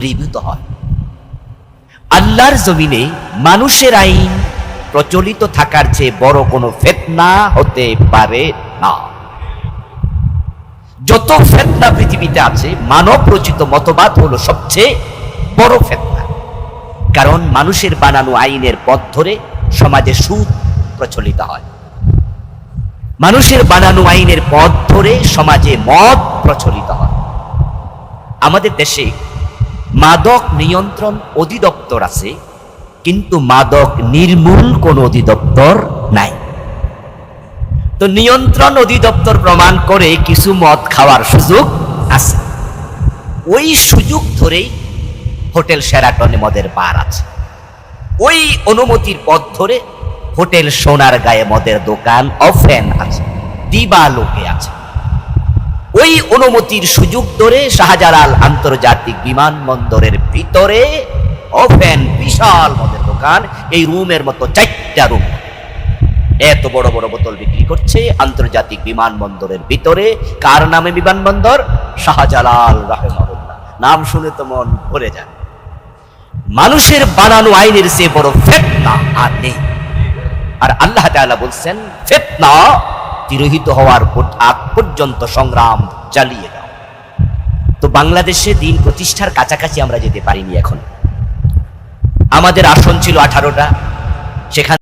দ্রবীভূত হয়। আল্লাহর জমিনে মানুষের আইন প্রচলিত থাকার চেয়ে বড় কোনো ফিতনা হতে পারে না। যত ফিতনা পৃথিবীতে আছে, মানব রচিত মতবাদ হলো সবচেয়ে বড় ফিতনা। কারণ মানুষের বানানো আইনের পথ ধরে সমাজে সুদ প্রচলিত হয়, মানুষের বানানো আইনের পথ ধরে সমাজে মদ প্রচলিত হয়। আমাদের দেশে মাদক নিয়ন্ত্রণ অধিদপ্তর আছে, কিন্তু মাদক নির্মূল কোন অধিদপ্তর নাই। তো নিয়ন্ত্রণ অধিদপ্তর প্রমাণ করে কিছু মদ খাওয়ার সুযোগ আছে, ওই সুযোগ ধরেই হোটেল শেরাটনে মদের বার আছে, ওই অনুমতির পথ ধরে হোটেল সোনার গায়ে মদের দোকান অফেন আছে, দিবালোকে আছে। ওই অনুমতির সুযোগ ধরে শাহজালাল আন্তর্জাতিক বিমানবন্দরের ভিতরে ওপেন বিশাল মদের দোকান, এই রুমের মতো 4টা রুম, এত বড় বড় বোতল বিক্রি করছে আন্তর্জাতিক বিমানবন্দরের ভিতরে। কার নামে বিমানবন্দর? শাহজালাল রাহিমাহুল্লাহ। নাম শুনে তো মন ভরে যায়। মানুষের বানানো আইনের চেয়ে বড় ফিতনা আর নেই। আর আল্লাহ তাআলা বলছেন, ফিতনা তিরোহিত হওয়ার আগ পর্যন্ত সংগ্রাম চালিয়ে যাও। তো বাংলাদেশে দিন প্রতিষ্ঠার কাছাকাছি আমরা যেতে পারিনি। এখন আমাদের আসন ছিল 18টা, সেখানে